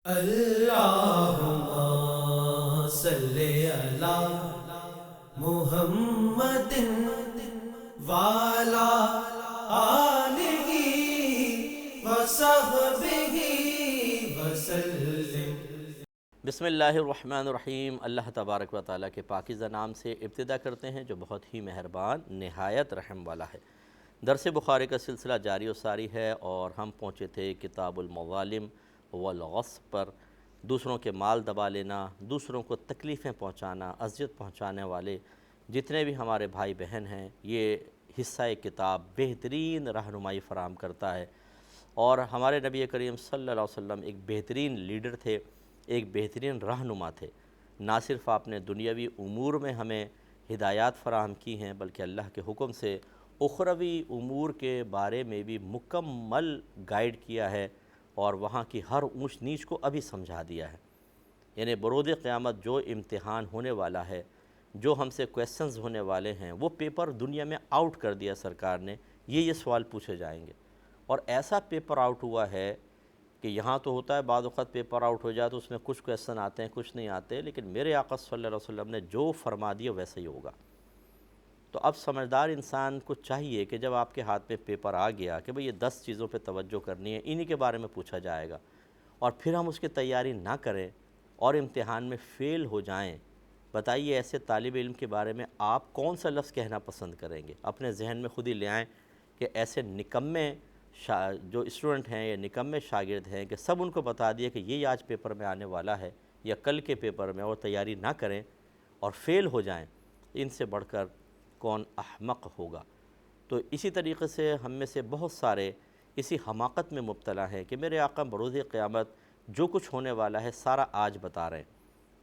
اللہم صلی علی محمد وعلی آلہ وصحبہ وسلم۔ بسم اللہ الرحمن الرحیم۔ اللہ تبارک و تعالیٰ کے پاکیزہ نام سے ابتدا کرتے ہیں جو بہت ہی مہربان نہایت رحم والا ہے۔ درس بخاری کا سلسلہ جاری و ساری ہے اور ہم پہنچے تھے کتاب المظالم والغصب پر۔ دوسروں کے مال دبا لینا، دوسروں کو تکلیفیں پہنچانا، اذیت پہنچانے والے جتنے بھی ہمارے بھائی بہن ہیں، یہ حصہ کتاب بہترین رہنمائی فراہم کرتا ہے۔ اور ہمارے نبی کریم صلی اللہ علیہ وسلم ایک بہترین لیڈر تھے، ایک بہترین رہنما تھے۔ نہ صرف آپ نے دنیاوی امور میں ہمیں ہدایات فراہم کی ہیں، بلکہ اللہ کے حکم سے اخروی امور کے بارے میں بھی مکمل گائیڈ کیا ہے اور وہاں کی ہر اونچ نیچ کو ابھی سمجھا دیا ہے۔ یعنی برود قیامت جو امتحان ہونے والا ہے، جو ہم سے کویسچنز ہونے والے ہیں، وہ پیپر دنیا میں آؤٹ کر دیا سرکار نے۔ یہ سوال پوچھے جائیں گے اور ایسا پیپر آؤٹ ہوا ہے کہ یہاں تو ہوتا ہے بعض وقت پیپر آؤٹ ہو جائے تو اس میں کچھ کویسچن آتے ہیں، کچھ نہیں آتے، لیکن میرے آقا صلی اللہ علیہ وسلم نے جو فرما دیا ویسا ہی ہوگا۔ تو اب سمجھدار انسان کو چاہیے کہ جب آپ کے ہاتھ میں پیپر آ گیا کہ بھئی یہ 10 چیزوں پہ توجہ کرنی ہے، انہی کے بارے میں پوچھا جائے گا، اور پھر ہم اس کی تیاری نہ کریں اور امتحان میں فیل ہو جائیں، بتائیے ایسے طالب علم کے بارے میں آپ کون سا لفظ کہنا پسند کریں گے؟ اپنے ذہن میں خود ہی لے آئیں کہ ایسے نکمے جو اسٹوڈنٹ ہیں یا نکمے شاگرد ہیں کہ سب ان کو بتا دیا کہ یہ آج پیپر میں آنے والا ہے یا کل کے پیپر میں، اور تیاری نہ کریں اور فیل ہو جائیں، ان سے بڑھ کر کون احمق ہوگا؟ تو اسی طریقے سے ہم میں سے بہت سارے اسی حماقت میں مبتلا ہیں کہ میرے آقا بروز قیامت جو کچھ ہونے والا ہے سارا آج بتا رہے ہیں،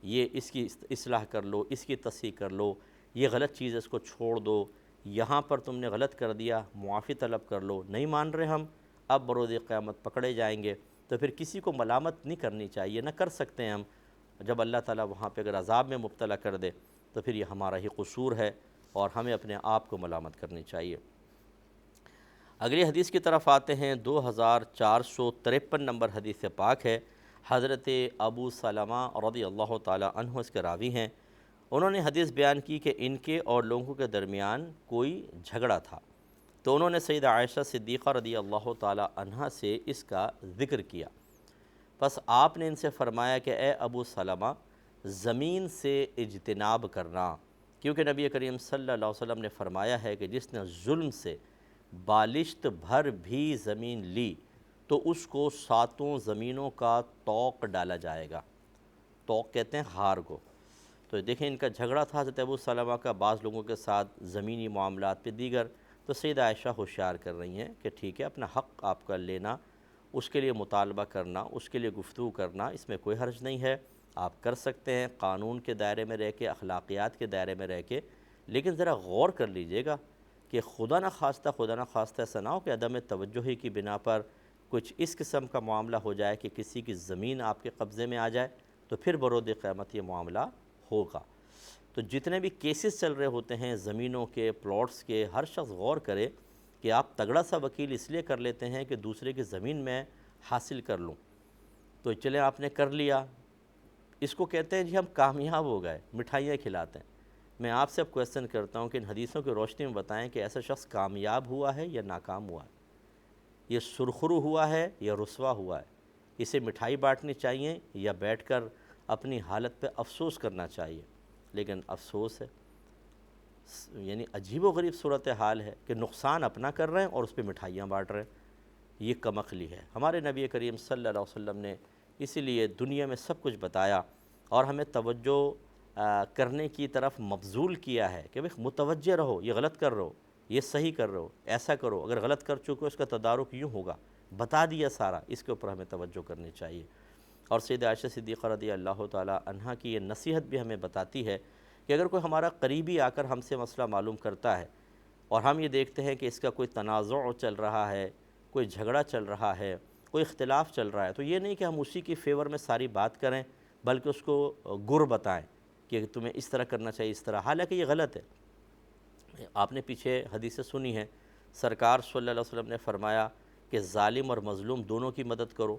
یہ اس کی اصلاح کر لو، اس کی تصحیح کر لو، یہ غلط چیز ہے اس کو چھوڑ دو، یہاں پر تم نے غلط کر دیا معافی طلب کر لو۔ نہیں مان رہے ہم، اب بروز قیامت پکڑے جائیں گے، تو پھر کسی کو ملامت نہیں کرنی چاہیے، نہ کر سکتے ہیں ہم۔ جب اللہ تعالیٰ وہاں پہ اگر عذاب میں مبتلا کر دے تو پھر یہ ہمارا ہی قصور ہے اور ہمیں اپنے آپ کو ملامت کرنی چاہیے۔ اگلی حدیث کی طرف آتے ہیں، 2453 نمبر حدیث پاک ہے۔ حضرت ابو سلمہ رضی اللہ تعالیٰ عنہ اس کے راوی ہیں۔ انہوں نے حدیث بیان کی کہ ان کے اور لوگوں کے درمیان کوئی جھگڑا تھا، تو انہوں نے سیدہ عائشہ صدیقہ رضی اللہ تعالیٰ عنہ سے اس کا ذکر کیا۔ پس آپ نے ان سے فرمایا کہ اے ابو سلمہ، زمین سے اجتناب کرنا، کیونکہ نبی کریم صلی اللہ علیہ وسلم نے فرمایا ہے کہ جس نے ظلم سے بالشت بھر بھی زمین لی تو اس کو 7 زمینوں کا طوق ڈالا جائے گا۔ طوق کہتے ہیں ہار کو۔ تو دیکھیں ان کا جھگڑا تھا حضرت ابو سلمہ کا بعض لوگوں کے ساتھ زمینی معاملات پہ دیگر، تو سیدہ عائشہ ہوشیار کر رہی ہیں کہ ٹھیک ہے، اپنا حق آپ کا لینا، اس کے لیے مطالبہ کرنا، اس کے لیے گفتگو کرنا، اس میں کوئی حرج نہیں ہے، آپ کر سکتے ہیں قانون کے دائرے میں رہ کے، اخلاقیات کے دائرے میں رہ کے، لیکن ذرا غور کر لیجئے گا کہ خدا نہ خواستہ ایسا نہ ہو کہ عدم توجہی کی بنا پر کچھ اس قسم کا معاملہ ہو جائے کہ کسی کی زمین آپ کے قبضے میں آ جائے، تو پھر برود قیامت یہ معاملہ ہوگا۔ تو جتنے بھی کیسز چل رہے ہوتے ہیں زمینوں کے، پلاٹس کے، ہر شخص غور کرے کہ آپ تگڑا سا وکیل اس لیے کر لیتے ہیں کہ دوسرے کی زمین میں حاصل کر لوں، تو چلیں آپ نے کر لیا، اس کو کہتے ہیں جی ہم کامیاب ہو گئے، مٹھائیاں کھلاتے ہیں۔ میں آپ سے اب کویسچن کرتا ہوں کہ ان حدیثوں کی روشنی میں بتائیں کہ ایسا شخص کامیاب ہوا ہے یا ناکام ہوا ہے؟ یہ سرخرو ہوا ہے یا رسوا ہوا ہے؟ اسے مٹھائی بانٹنی چاہیے یا بیٹھ کر اپنی حالت پہ افسوس کرنا چاہیے؟ لیکن افسوس ہے، یعنی عجیب و غریب صورتحال ہے کہ نقصان اپنا کر رہے ہیں اور اس پہ مٹھائیاں بانٹ رہے ہیں۔ یہ کم عقلی ہے۔ ہمارے نبی کریم صلی اللہ علیہ وسلم نے اسی لیے دنیا میں سب کچھ بتایا اور ہمیں توجہ کرنے کی طرف مبذول کیا ہے کہ بھئی متوجہ رہو، یہ غلط کر رہے ہو، یہ صحیح کر رہے ہو، ایسا کرو، اگر غلط کر چکے ہو اس کا تدارک یوں ہوگا، بتا دیا سارا، اس کے اوپر ہمیں توجہ کرنی چاہیے۔ اور سیدہ عائشہ صدیقہ رضی اللہ تعالیٰ عنہ کی یہ نصیحت بھی ہمیں بتاتی ہے کہ اگر کوئی ہمارا قریبی آ کر ہم سے مسئلہ معلوم کرتا ہے اور ہم یہ دیکھتے ہیں کہ اس کا کوئی تنازع چل رہا ہے، کوئی جھگڑا چل رہا ہے، کوئی اختلاف چل رہا ہے، تو یہ نہیں کہ ہم اسی کی فیور میں ساری بات کریں، بلکہ اس کو گر بتائیں کہ تمہیں اس طرح کرنا چاہیے، اس طرح، حالانکہ یہ غلط ہے۔ آپ نے پیچھے حدیثیں سنی ہیں، سرکار صلی اللہ علیہ وسلم نے فرمایا کہ ظالم اور مظلوم دونوں کی مدد کرو،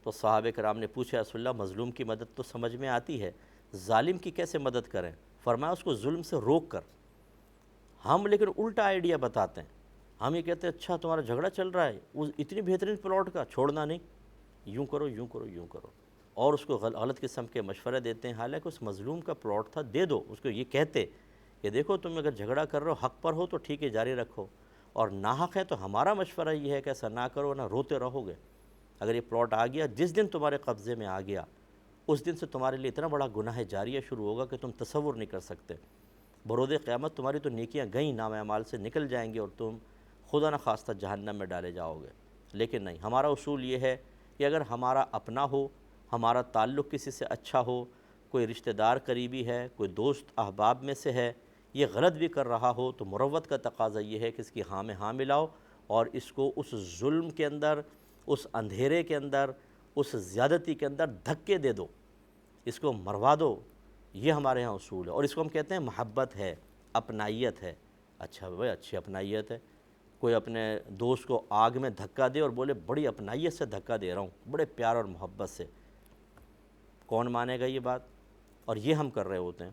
تو صحابہ کرام نے پوچھا رسول اللہ مظلوم کی مدد تو سمجھ میں آتی ہے، ظالم کی کیسے مدد کریں؟ فرمایا اس کو ظلم سے روک کر۔ ہم لیکن الٹا آئیڈیا بتاتے ہیں، ہم یہ کہتے ہیں اچھا تمہارا جھگڑا چل رہا ہے اس اتنی بہترین پلاٹ کا، چھوڑنا نہیں، یوں کرو یوں کرو یوں کرو، اور اس کو غلط قسم کے مشورے دیتے ہیں، حالانکہ اس مظلوم کا پلاٹ تھا، دے دو اس کو۔ یہ کہتے کہ دیکھو تم اگر جھگڑا کر رہے ہو حق پر ہو تو ٹھیک ہے جاری رکھو، اور ناحق ہے تو ہمارا مشورہ یہ ہے کہ ایسا نہ کرو نہ روتے رہو گے۔ اگر یہ پلاٹ آ گیا، جس دن تمہارے قبضے میں آ گیا اس دن سے تمہارے لیے اتنا بڑا گناہ جاریہ شروع ہوگا کہ تم تصور نہیں کر سکتے۔ بروز قیامت تمہاری تو نیکیاں گئیں نام اعمال سے نکل جائیں گے اور تم خدا نخواستہ جہنم میں ڈالے جاؤ گے۔ لیکن نہیں، ہمارا اصول یہ ہے کہ اگر ہمارا اپنا ہو، ہمارا تعلق کسی سے اچھا ہو، کوئی رشتہ دار قریبی ہے، کوئی دوست احباب میں سے ہے، یہ غلط بھی کر رہا ہو تو مروت کا تقاضا یہ ہے کہ اس کی ہاں میں ہاں ملاؤ اور اس کو اس ظلم کے اندر، اس اندھیرے کے اندر، اس زیادتی کے اندر دھکے دے دو، اس کو مروا دو۔ یہ ہمارے ہاں اصول ہے، اور اس کو ہم کہتے ہیں محبت ہے، اپنائیت ہے۔ اچھا بھائی اچھی اپنائیت ہے، کوئی اپنے دوست کو آگ میں دھکا دے اور بولے بڑی اپنائیت سے دھکا دے رہا ہوں، بڑے پیار اور محبت سے، کون مانے گا یہ بات؟ اور یہ ہم کر رہے ہوتے ہیں۔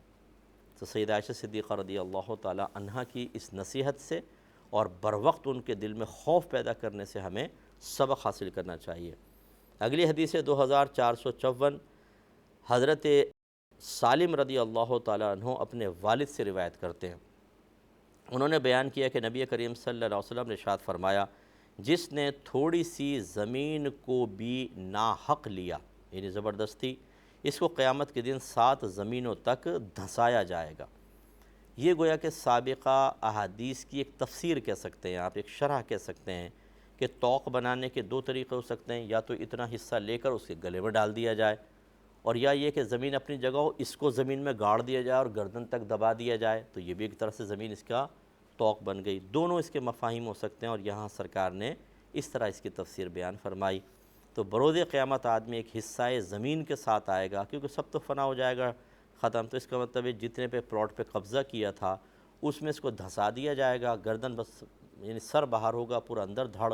تو سیدہ عائشہ صدیقہ رضی اللہ تعالی عنہا کی اس نصیحت سے اور بروقت ان کے دل میں خوف پیدا کرنے سے ہمیں سبق حاصل کرنا چاہیے۔ اگلی حدیث 2454، حضرت سالم رضی اللہ تعالیٰ عنہ اپنے والد سے روایت کرتے ہیں، انہوں نے بیان کیا کہ نبی کریم صلی اللہ علیہ وسلم نے ارشاد فرمایا، جس نے تھوڑی سی زمین کو بھی ناحق لیا، یعنی زبردستی، اس کو قیامت کے دن 7 زمینوں تک دھنسایا جائے گا۔ یہ گویا کہ سابقہ احادیث کی ایک تفسیر کہہ سکتے ہیں، آپ ایک شرح کہہ سکتے ہیں کہ طوق بنانے کے 2 طریقے ہو سکتے ہیں، یا تو اتنا حصہ لے کر اس کے گلے میں ڈال دیا جائے، اور یا یہ کہ زمین اپنی جگہ ہو، اس کو زمین میں گاڑ دیا جائے اور گردن تک دبا دیا جائے، تو یہ بھی ایک طرح سے زمین اس کا طوق بن گئی۔ دونوں اس کے مفاہیم ہو سکتے ہیں، اور یہاں سرکار نے اس طرح اس کی تفسیر بیان فرمائی۔ تو بروز قیامت آدمی ایک حصہ زمین کے ساتھ آئے گا، کیونکہ سب تو فنا ہو جائے گا، ختم، تو اس کا مطلب ہے جتنے پہ پلاٹ پہ قبضہ کیا تھا اس میں اس کو دھنسا دیا جائے گا، گردن بس یعنی سر باہر ہوگا، پورا اندر دھڑ،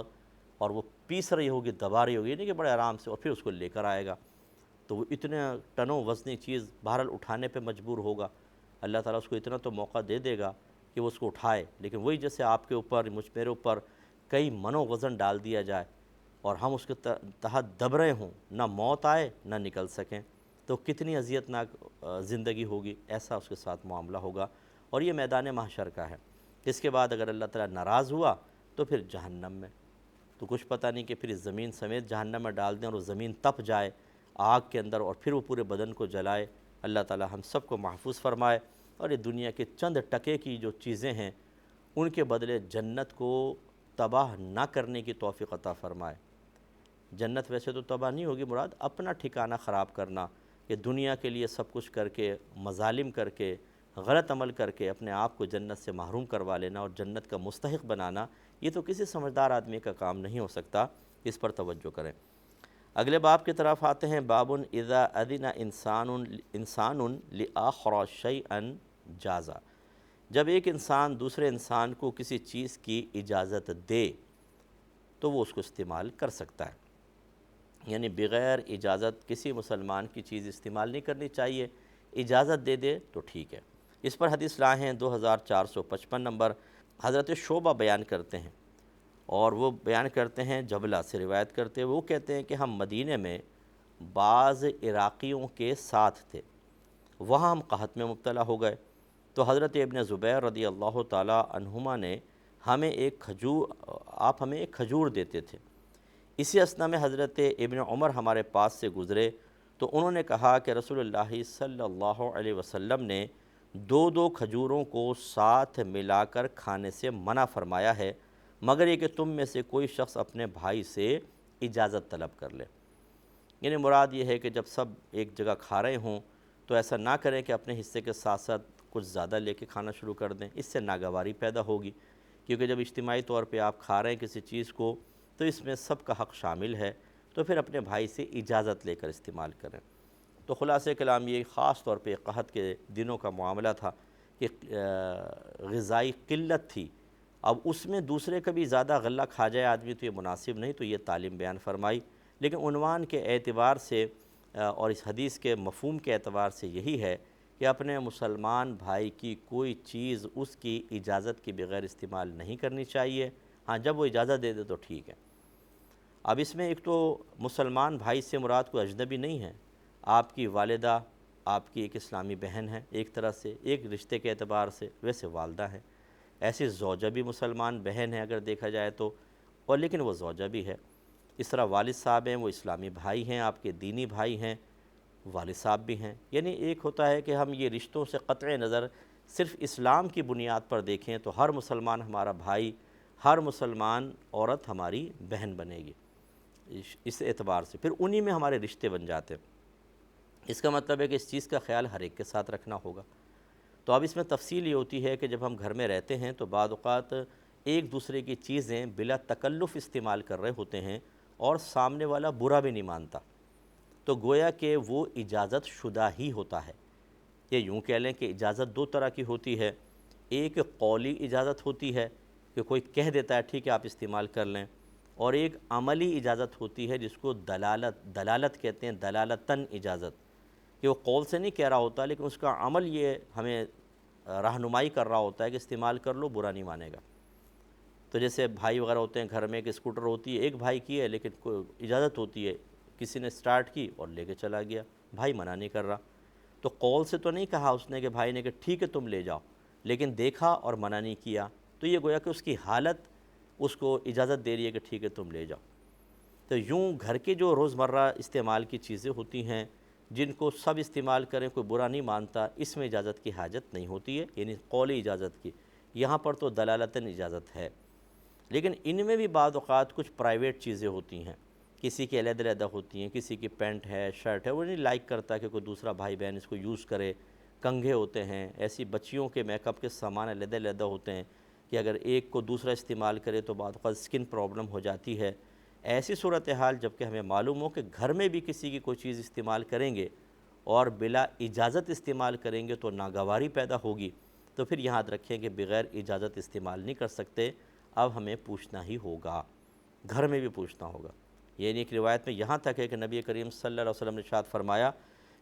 اور وہ پیس رہی ہوگی، دبا رہی ہوگی، یعنی کہ بڑے آرام سے، اور پھر اس کو لے کر آئے گا، تو وہ اتنے ٹنوں وزنی چیز بہرحال اٹھانے پہ مجبور ہوگا۔ اللہ تعالیٰ اس کو اتنا تو موقع دے دے گا کہ وہ اس کو اٹھائے، لیکن وہی جیسے آپ کے اوپر، مجھ میرے اوپر کئی منوں وزن ڈال دیا جائے اور ہم اس کے تحت دب رہے ہوں، نہ موت آئے نہ نکل سکیں، تو کتنی اذیتناک زندگی ہوگی، ایسا اس کے ساتھ معاملہ ہوگا، اور یہ میدان محشر کا ہے۔ اس کے بعد اگر اللہ تعالیٰ ناراض ہوا تو پھر جہنم میں، تو کچھ پتہ نہیں کہ پھر اس زمین سمیت جہنم میں ڈال دیں اور وہ زمین تپ جائے آگ کے اندر اور پھر وہ پورے بدن کو جلائے۔ اللہ تعالیٰ ہم سب کو محفوظ فرمائے، اور یہ دنیا کے چند ٹکے کی جو چیزیں ہیں ان کے بدلے جنت کو تباہ نہ کرنے کی توفیق عطا فرمائے۔ جنت ویسے تو تباہ نہیں ہوگی، مراد اپنا ٹھکانہ خراب کرنا، کہ دنیا کے لیے سب کچھ کر کے، مظالم کر کے، غلط عمل کر کے اپنے آپ کو جنت سے محروم کروا لینا اور جنت کا مستحق بنانا، یہ تو کسی سمجھدار آدمی کا کام نہیں ہو سکتا، اس پر توجہ کریں۔ اگلے باب کی طرف آتے ہیں، باب اذا اذن انسان لآخر شیئا جازا، جب ایک انسان دوسرے انسان کو کسی چیز کی اجازت دے تو وہ اس کو استعمال کر سکتا ہے، یعنی بغیر اجازت کسی مسلمان کی چیز استعمال نہیں کرنی چاہیے، اجازت دے دے تو ٹھیک ہے۔ اس پر حدیث لائے ہیں 2455 نمبر، حضرت شعبہ بیان کرتے ہیں، اور وہ بیان کرتے ہیں جبلہ سے روایت کرتے ہیں، وہ کہتے ہیں کہ ہم مدینے میں بعض عراقیوں کے ساتھ تھے، وہاں ہم قحط میں مبتلا ہو گئے، تو حضرت ابن زبیر رضی اللہ تعالی عنہما نے ہمیں آپ ہمیں ایک کھجور دیتے تھے۔ اسی اثنا میں حضرت ابن عمر ہمارے پاس سے گزرے تو انہوں نے کہا کہ رسول اللہ صلی اللہ علیہ وسلم نے 2 کھجوروں کو ساتھ ملا کر کھانے سے منع فرمایا ہے، مگر یہ کہ تم میں سے کوئی شخص اپنے بھائی سے اجازت طلب کر لے۔ یعنی مراد یہ ہے کہ جب سب ایک جگہ کھا رہے ہوں تو ایسا نہ کریں کہ اپنے حصے کے ساتھ ساتھ کچھ زیادہ لے کے کھانا شروع کر دیں، اس سے ناگواری پیدا ہوگی، کیونکہ جب اجتماعی طور پہ آپ کھا رہے ہیں کسی چیز کو تو اس میں سب کا حق شامل ہے، تو پھر اپنے بھائی سے اجازت لے کر استعمال کریں۔ تو خلاصہ کلام یہ خاص طور پہ قحط کے دنوں کا معاملہ تھا کہ غذائی قلت تھی، اب اس میں دوسرے کا بھی زیادہ غلہ کھا جائے آدمی تو یہ مناسب نہیں، تو یہ تعلیم بیان فرمائی لیکن عنوان کے اعتبار سے اور اس حدیث کے مفہوم کے اعتبار سے یہی ہے کہ اپنے مسلمان بھائی کی کوئی چیز اس کی اجازت کے بغیر استعمال نہیں کرنی چاہیے. ہاں جب وہ اجازت دے دے تو ٹھیک ہے. اب اس میں ایک تو مسلمان بھائی سے مراد کوئی اجنبی نہیں ہے. آپ کی والدہ آپ کی ایک اسلامی بہن ہے ایک طرح سے، ایک رشتے کے اعتبار سے، ویسے والدہ ہیں. ایسی زوجہ بھی مسلمان بہن ہے اگر دیکھا جائے تو، اور لیکن وہ زوجہ بھی ہے. اس طرح والد صاحب ہیں، وہ اسلامی بھائی ہیں، آپ کے دینی بھائی ہیں، والد صاحب بھی ہیں. یعنی ایک ہوتا ہے کہ ہم یہ رشتوں سے قطع نظر صرف اسلام کی بنیاد پر دیکھیں تو ہر مسلمان ہمارا بھائی، ہر مسلمان عورت ہماری بہن بنے گی. اس اعتبار سے پھر انہی میں ہمارے رشتے بن جاتے ہیں. اس کا مطلب ہے کہ اس چیز کا خیال ہر ایک کے ساتھ رکھنا ہوگا. تو اب اس میں تفصیل یہ ہوتی ہے کہ جب ہم گھر میں رہتے ہیں تو بعض اوقات ایک دوسرے کی چیزیں بلا تکلف استعمال کر رہے ہوتے ہیں اور سامنے والا برا بھی نہیں مانتا، تو گویا کہ وہ اجازت شدہ ہی ہوتا ہے. یہ یوں کہہ لیں کہ اجازت دو طرح کی ہوتی ہے. ایک قولی اجازت ہوتی ہے کہ کوئی کہہ دیتا ہے ٹھیک ہے آپ استعمال کر لیں، اور ایک عملی اجازت ہوتی ہے جس کو دلالت کہتے ہیں، دلالتاً اجازت، کہ وہ قول سے نہیں کہہ رہا ہوتا لیکن اس کا عمل یہ ہمیں رہنمائی کر رہا ہوتا ہے کہ استعمال کر لو، برا نہیں مانے گا. تو جیسے بھائی وغیرہ ہوتے ہیں گھر میں، ایک اسکوٹر ہوتی ہے، ایک بھائی کی ہے لیکن کوئی اجازت ہوتی ہے، کسی نے سٹارٹ کی اور لے کے چلا گیا، بھائی منع نہیں کر رہا. تو قول سے تو نہیں کہا اس نے کہ بھائی نے کہ ٹھیک ہے تم لے جاؤ، لیکن دیکھا اور منع نہیں کیا، تو یہ گویا کہ اس کی حالت اس کو اجازت دے رہی ہے کہ ٹھیک ہے تم لے جاؤ. تو یوں گھر کے جو روزمرہ استعمال کی چیزیں ہوتی ہیں جن کو سب استعمال کریں کوئی برا نہیں مانتا، اس میں اجازت کی حاجت نہیں ہوتی ہے، یعنی قولی اجازت کی. یہاں پر تو دلالتاً اجازت ہے. لیکن ان میں بھی بعض اوقات کچھ پرائیویٹ چیزیں ہوتی ہیں، کسی کی علیحدہ علیحدہ ہوتی ہیں، کسی کی پینٹ ہے، شرٹ ہے، وہ نہیں لائک کرتا کہ کوئی دوسرا بھائی بہن اس کو یوز کرے. کنگھے ہوتے ہیں، ایسی بچیوں کے میک اپ کے سامان علیحدہ علیحدہ ہوتے ہیں کہ اگر ایک کو دوسرا استعمال کرے تو بعض اوقات اسکن پرابلم ہو جاتی ہے. ایسی صورتحال جب کہ ہمیں معلوم ہو کہ گھر میں بھی کسی کی کوئی چیز استعمال کریں گے اور بلا اجازت استعمال کریں گے تو ناگواری پیدا ہوگی، تو پھر یاد رکھیں کہ بغیر اجازت استعمال نہیں کر سکتے. اب ہمیں پوچھنا ہی ہوگا، گھر میں بھی پوچھنا ہوگا. یعنی ایک روایت میں یہاں تک ہے کہ نبی کریم صلی اللہ علیہ وسلم نے ارشاد فرمایا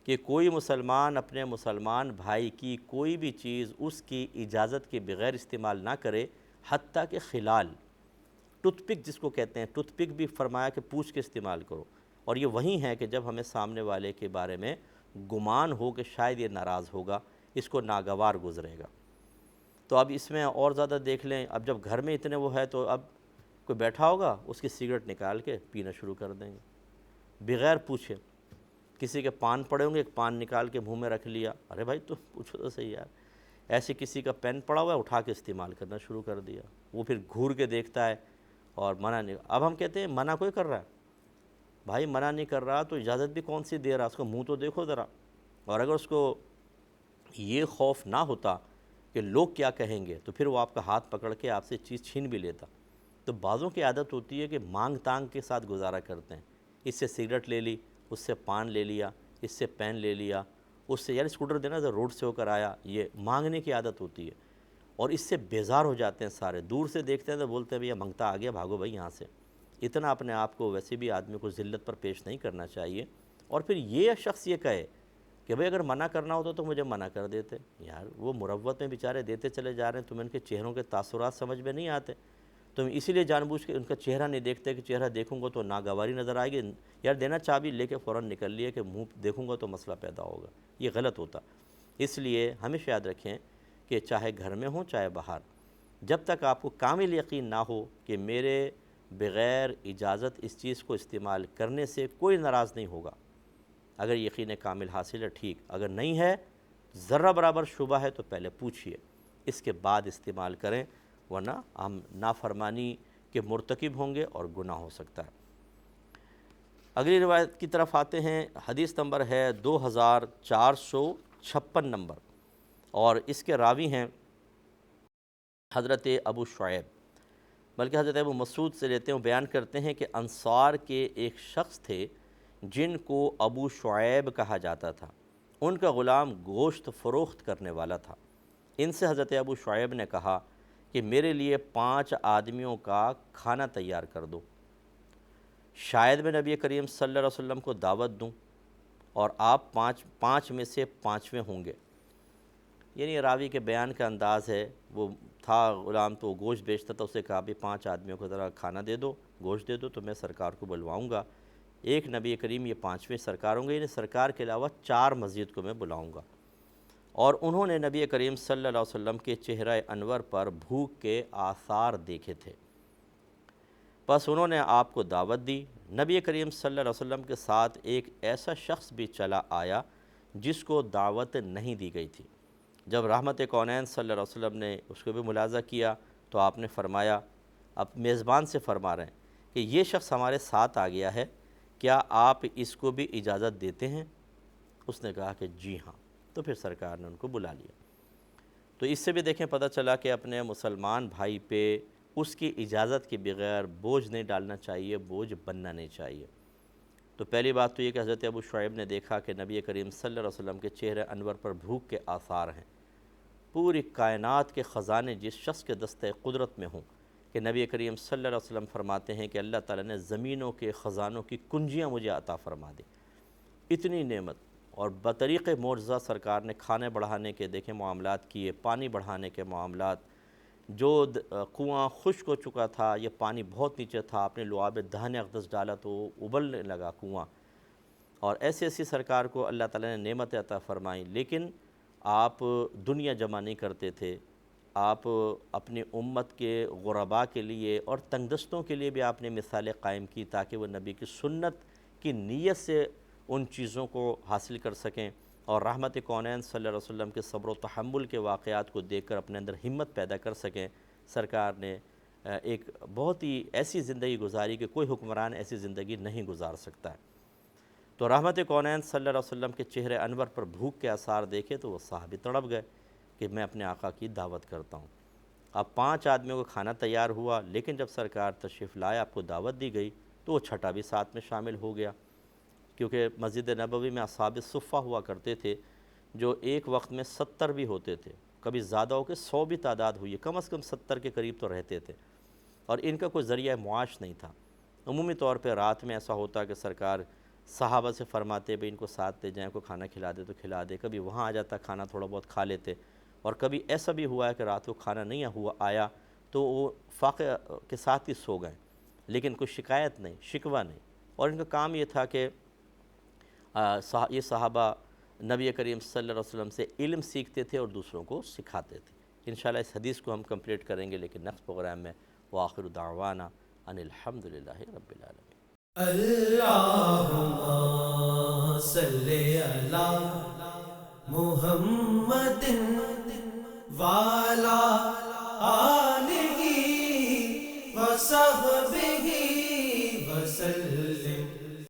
کہ کوئی مسلمان اپنے مسلمان بھائی کی کوئی بھی چیز اس کی اجازت کے بغیر استعمال نہ کرے، حتیٰ کہ خلال، ٹوتھ پک جس کو کہتے ہیں، ٹوتھ پک بھی فرمایا کہ پوچھ کے استعمال کرو. اور یہ وہی ہے کہ جب ہمیں سامنے والے کے بارے میں گمان ہو کہ شاید یہ ناراض ہوگا، اس کو ناگوار گزرے گا. تو اب اس میں اور زیادہ دیکھ لیں، اب جب گھر میں اتنے وہ ہے تو اب کوئی بیٹھا ہوگا اس کی سگریٹ نکال کے پینا شروع کر دیں گے بغیر پوچھے. کسی کے پان پڑے ہوں گے، ایک پان نکال کے منہ میں رکھ لیا، ارے بھائی تو پوچھو تو صحیح یار. ایسے کسی کا پین پڑا ہوا ہے، اٹھا کے استعمال کرنا شروع کر دیا، وہ پھر گھور کے دیکھتا ہے اور منع نہیں. اب ہم کہتے ہیں منع کوئی کر رہا ہے، بھائی منع نہیں کر رہا تو اجازت بھی کون سی دے رہا، اس کو منہ تو دیکھو ذرا. اور اگر اس کو یہ خوف نہ ہوتا کہ لوگ کیا کہیں گے تو پھر وہ آپ کا ہاتھ پکڑ کے آپ سے چیز چھین بھی لیتا. تو بعضوں کی عادت ہوتی ہے کہ مانگ تانگ کے ساتھ گزارا کرتے ہیں، اس سے سگریٹ لے لی، اس سے پان لے لیا، اس سے پین لے لیا، اس سے یار اسکوٹر دینا ذرا روڈ سے ہو کر آیا. یہ مانگنے کی عادت ہوتی ہے اور اس سے بیزار ہو جاتے ہیں سارے. دور سے دیکھتے ہیں تو بولتے ہیں بھئی منگتا آ گیا، بھاگو بھائی یہاں سے. اتنا اپنے آپ کو ویسے بھی آدمی کو ذلت پر پیش نہیں کرنا چاہیے. اور پھر یہ شخص یہ کہے کہ بھئی اگر منع کرنا ہوتا تو مجھے منع کر دیتے. یار وہ مروت میں بیچارے دیتے چلے جا رہے ہیں، تمہیں ان کے چہروں کے تاثرات سمجھ میں نہیں آتے، تم اسی لیے جان بوجھ کے ان کا چہرہ نہیں دیکھتے کہ چہرہ دیکھوں گا تو ناگواری نظر آئے گی، یار دینا چابی لے کے فوراً نکل لیے کہ منہ دیکھوں گا تو مسئلہ پیدا ہوگا. یہ غلط ہوتا. اس لیے ہمیشہ یاد رکھیں کہ چاہے گھر میں ہوں چاہے باہر، جب تک آپ کو کامل یقین نہ ہو کہ میرے بغیر اجازت اس چیز کو استعمال کرنے سے کوئی ناراض نہیں ہوگا، اگر یقین کامل حاصل ہے ٹھیک، اگر نہیں ہے ذرہ برابر شبہ ہے تو پہلے پوچھئے، اس کے بعد استعمال کریں، ورنہ ہم نافرمانی کے مرتکب ہوں گے اور گناہ ہو سکتا ہے. اگلی روایت کی طرف آتے ہیں. حدیث نمبر ہے 2456 نمبر، اور اس کے راوی ہیں حضرت ابو شعیب، بلکہ حضرت ابو مسعود سے لیتے ہیں. بیان کرتے ہیں کہ انصار کے ایک شخص تھے جن کو ابو شعیب کہا جاتا تھا. ان کا غلام گوشت فروخت کرنے والا تھا. ان سے حضرت ابو شعیب نے کہا کہ میرے لیے 5 آدمیوں کا کھانا تیار کر دو. شاید میں نبی کریم صلی اللہ علیہ وسلم کو دعوت دوں اور آپ پانچ میں سے پانچویں ہوں گے۔ یعنی راوی کے بیان کا انداز ہے، وہ تھا غلام تو وہ گوشت بیچتا تھا، اسے کہا بھی 5 آدمیوں کو ذرا کھانا دے دو، گوشت دے دو تو میں سرکار کو بلواؤں گا۔ ایک نبی کریم یہ 5ویں سرکار ہوں گے، یعنی سرکار کے علاوہ 4 مزید کو میں بلاؤں گا۔ اور انہوں نے نبی کریم صلی اللہ علیہ وسلم کے چہرہ انور پر بھوک کے آثار دیکھے تھے، بس انہوں نے آپ کو دعوت دی۔ نبی کریم صلی اللہ علیہ وسلم کے ساتھ ایک ایسا شخص بھی چلا آیا جس کو دعوت نہیں دی گئی تھی۔ جب رحمت کونین صلی اللہ علیہ وسلم نے اس کو بھی ملاحظہ کیا تو آپ نے فرمایا، اب میزبان سے فرما رہے ہیں کہ یہ شخص ہمارے ساتھ آ گیا ہے، کیا آپ اس کو بھی اجازت دیتے ہیں؟ اس نے کہا کہ جی ہاں، تو پھر سرکار نے ان کو بلا لیا۔ تو اس سے بھی دیکھیں پتہ چلا کہ اپنے مسلمان بھائی پہ اس کی اجازت کے بغیر بوجھ نہیں ڈالنا چاہیے، بوجھ بننا نہیں چاہیے۔ تو پہلی بات تو یہ کہ حضرت ابو شعیب نے دیکھا کہ نبی کریم صلی اللہ علیہ وسلم کے چہرے انور پر بھوک کے آثار ہیں۔ پوری کائنات کے خزانے جس شخص کے دستہ قدرت میں ہوں کہ نبی کریم صلی اللہ علیہ وسلم فرماتے ہیں کہ اللہ تعالیٰ نے زمینوں کے خزانوں کی کنجیاں مجھے عطا فرما دی، اتنی نعمت، اور بطریق معجزہ سرکار نے کھانے بڑھانے کے دیکھیں معاملات کیے، پانی بڑھانے کے معاملات، جو کنواں خشک ہو چکا تھا، یہ پانی بہت نیچے تھا، آپ نے لعاب دہن اقدس ڈالا تو ابلنے لگا کنواں، اور ایسی سرکار کو اللہ تعالیٰ نے نعمت عطا فرمائی۔ لیکن آپ دنیا جمع نہیں کرتے تھے، آپ اپنی امت کے غرباء کے لیے اور تنگ دستوں کے لیے بھی آپ نے مثالیں قائم کی تاکہ وہ نبی کی سنت کی نیت سے ان چیزوں کو حاصل کر سکیں، اور رحمت کونین صلی اللہ علیہ وسلم کے صبر و تحمل کے واقعات کو دیکھ کر اپنے اندر ہمت پیدا کر سکیں۔ سرکار نے ایک بہت ہی ایسی زندگی گزاری کہ کوئی حکمران ایسی زندگی نہیں گزار سکتا ہے۔ تو رحمت کونین صلی اللہ علیہ وسلم کے چہرے انور پر بھوک کے آثار دیکھے تو وہ صحابی تڑپ گئے کہ میں اپنے آقا کی دعوت کرتا ہوں۔ اب 5 آدمیوں کو کھانا تیار ہوا، لیکن جب سرکار تشریف لائے، آپ کو دعوت دی گئی تو وہ چھٹا بھی ساتھ میں شامل ہو گیا، کیونکہ مسجد نبوی میں اصحاب صفہ ہوا کرتے تھے جو ایک وقت میں 70 بھی ہوتے تھے، کبھی زیادہ ہو کے 100 بھی تعداد ہوئی ہے، کم از کم 70 کے قریب تو رہتے تھے، اور ان کا کوئی ذریعہ معاش نہیں تھا۔ عمومی طور پہ رات میں ایسا ہوتا کہ سرکار صحابہ سے فرماتے بھئی ان کو ساتھ لے جائیں، کو کھانا کھلا دے تو کھلا دے، کبھی وہاں آ جاتا کھانا تھوڑا بہت کھا لیتے، اور کبھی ایسا بھی ہوا ہے کہ رات کو کھانا نہیں آیا تو وہ فاقے کے ساتھ ہی سو گئے، لیکن کوئی شکایت نہیں، شکوہ نہیں، اور ان کا کام یہ تھا کہ یہ صحابہ نبی کریم صلی اللہ علیہ وسلم سے علم سیکھتے تھے اور دوسروں کو سکھاتے تھے۔ انشاءاللہ اس حدیث کو ہم کمپلیٹ کریں گے، لیکن نیکسٹ پروگرام میں وآخر دعوانا ان الحمدللہ رب العالمین۔ اللہم صلی علی محمد وعلی آلہ وصحبہ وسلم۔